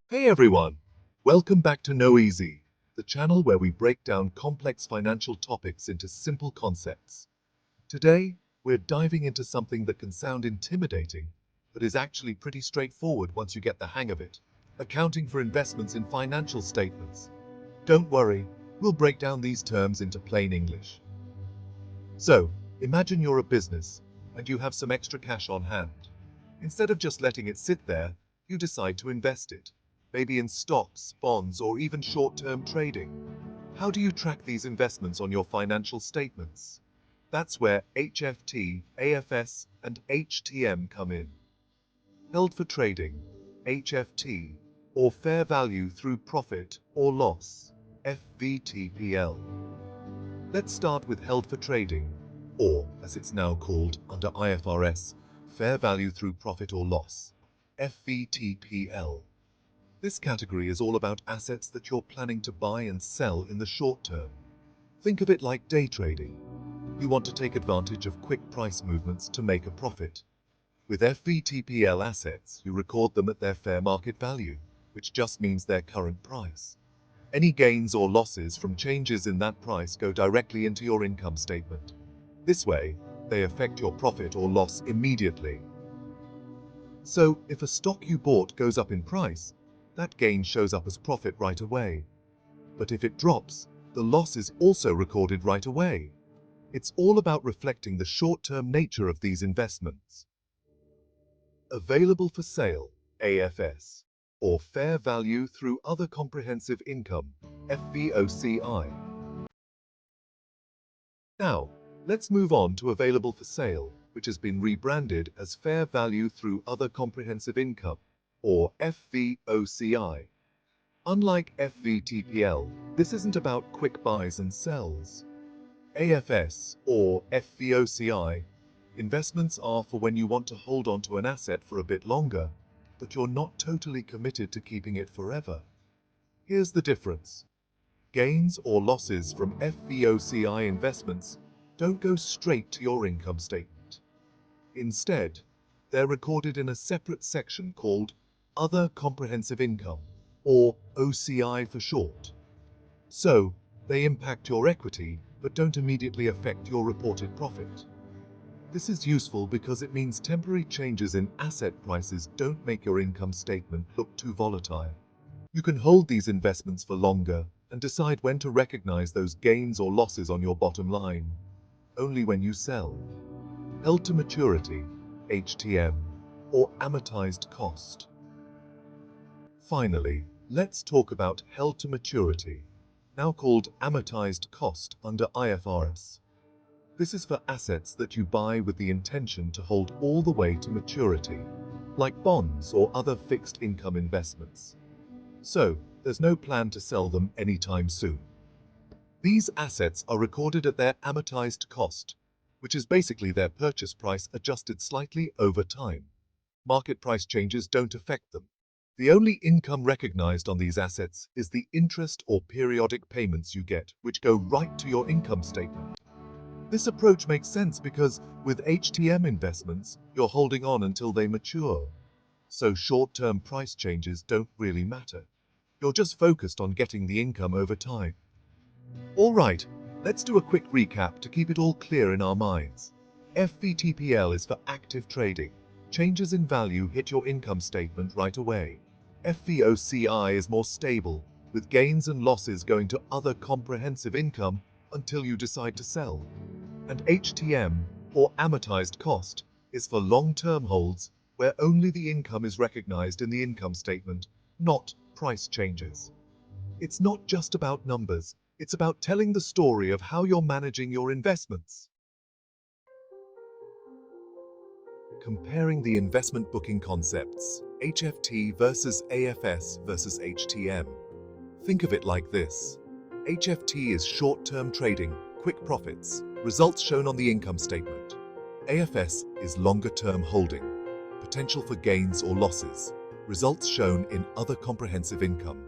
Hey everyone! Welcome back to Knoweasy, the channel where we break down complex financial topics into simple concepts. Today, we're diving into something that can sound intimidating, but is actually pretty straightforward once you get the hang of it: accounting for investments in financial statements. Don't worry, we'll break down these terms into plain English. So, imagine you're a business, and you have some extra cash on hand. Instead of just letting it sit there, you decide to invest it, maybe in stocks, bonds, or even short-term trading. How do you track these investments on your financial statements? That's where HFT, AFS, and HTM come in. Held for trading, HFT, or fair value through profit or loss, FVTPL. Let's start with held for trading, or as it's now called under IFRS, fair value through profit or loss, FVTPL. This category is all about assets that you're planning to buy and sell in the short term. Think of it like day trading. You want to take advantage of quick price movements to make a profit. With FVTPL assets, you record them at their fair market value, which just means their current price. Any gains or losses from changes in that price go directly into your income statement. This way, they affect your profit or loss immediately. So, if a stock you bought goes up in price, that gain shows up as profit right away. But if it drops, the loss is also recorded right away. It's all about reflecting the short-term nature of these investments. Available for sale, AFS, or fair value through other comprehensive income, FVOCI. Now, let's move on to available for sale, which has been rebranded as fair value through other comprehensive income, or FVOCI. Unlike FVTPL, this isn't about quick buys and sells. AFS, or FVOCI, investments are for when you want to hold on to an asset for a bit longer, but you're not totally committed to keeping it forever. Here's the difference. Gains or losses from FVOCI investments don't go straight to your income statement. Instead, they're recorded in a separate section called Other Comprehensive Income, or OCI for short. So, they impact your equity, but don't immediately affect your reported profit. This is useful because it means temporary changes in asset prices don't make your income statement look too volatile. You can hold these investments for longer and decide when to recognize those gains or losses on your bottom line, only when you sell. Held to maturity, HTM, or amortized cost. Finally, let's talk about held to maturity, now called amortized cost under IFRS. This is for assets that you buy with the intention to hold all the way to maturity, like bonds or other fixed income investments. So, there's no plan to sell them anytime soon. These assets are recorded at their amortized cost, which is basically their purchase price adjusted slightly over time. Market price changes don't affect them. The only income recognized on these assets is the interest or periodic payments you get, which go right to your income statement. This approach makes sense because with HTM investments, you're holding on until they mature. So short-term price changes don't really matter. You're just focused on getting the income over time. All right, let's do a quick recap to keep it all clear in our minds. FVTPL is for active trading. Changes in value hit your income statement right away. FVOCI is more stable, with gains and losses going to other comprehensive income until you decide to sell. And HTM, or amortized cost, is for long-term holds where only the income is recognized in the income statement, not price changes. It's not just about numbers, it's about telling the story of how you're managing your investments. Comparing the investment booking concepts, HFT versus AFS versus HTM. Think of it like this. HFT is short-term trading, quick profits, results shown on the income statement. AFS is longer-term holding, potential for gains or losses, results shown in other comprehensive income.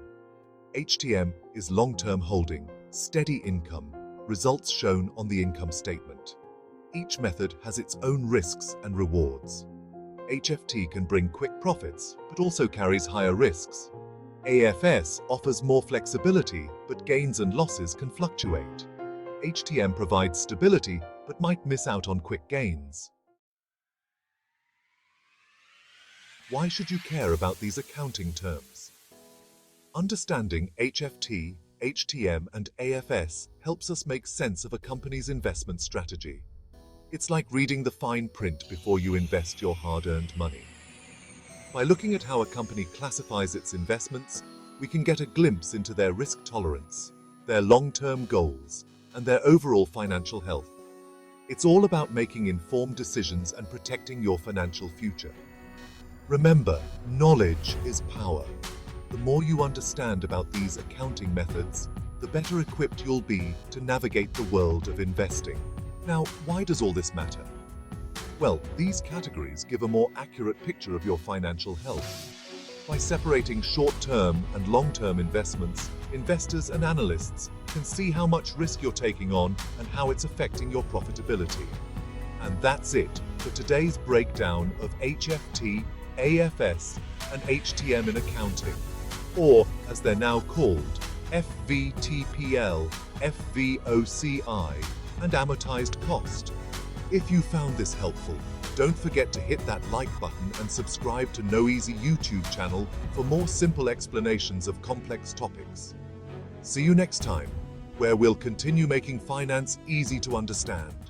HTM is long-term holding, steady income, results shown on the income statement. Each method has its own risks and rewards. HFT can bring quick profits, but also carries higher risks. AFS offers more flexibility, but gains and losses can fluctuate. HTM provides stability, but might miss out on quick gains. Why should you care about these accounting terms? Understanding HFT, HTM, and AFS helps us make sense of a company's investment strategy. It's like reading the fine print before you invest your hard-earned money. By looking at how a company classifies its investments, we can get a glimpse into their risk tolerance, their long-term goals, and their overall financial health. It's all about making informed decisions and protecting your financial future. Remember, knowledge is power. The more you understand about these accounting methods, the better equipped you'll be to navigate the world of investing. Now, why does all this matter? Well, these categories give a more accurate picture of your financial health. By separating short-term and long-term investments, investors and analysts can see how much risk you're taking on and how it's affecting your profitability. And that's it for today's breakdown of HFT, AFS, and HTM in accounting, or as they're now called, FVTPL, FVOCI, and amortized cost. If you found this helpful, don't forget to hit that like button and subscribe to Knoweasy YouTube channel for more simple explanations of complex topics. See you next time, where we'll continue making finance easy to understand.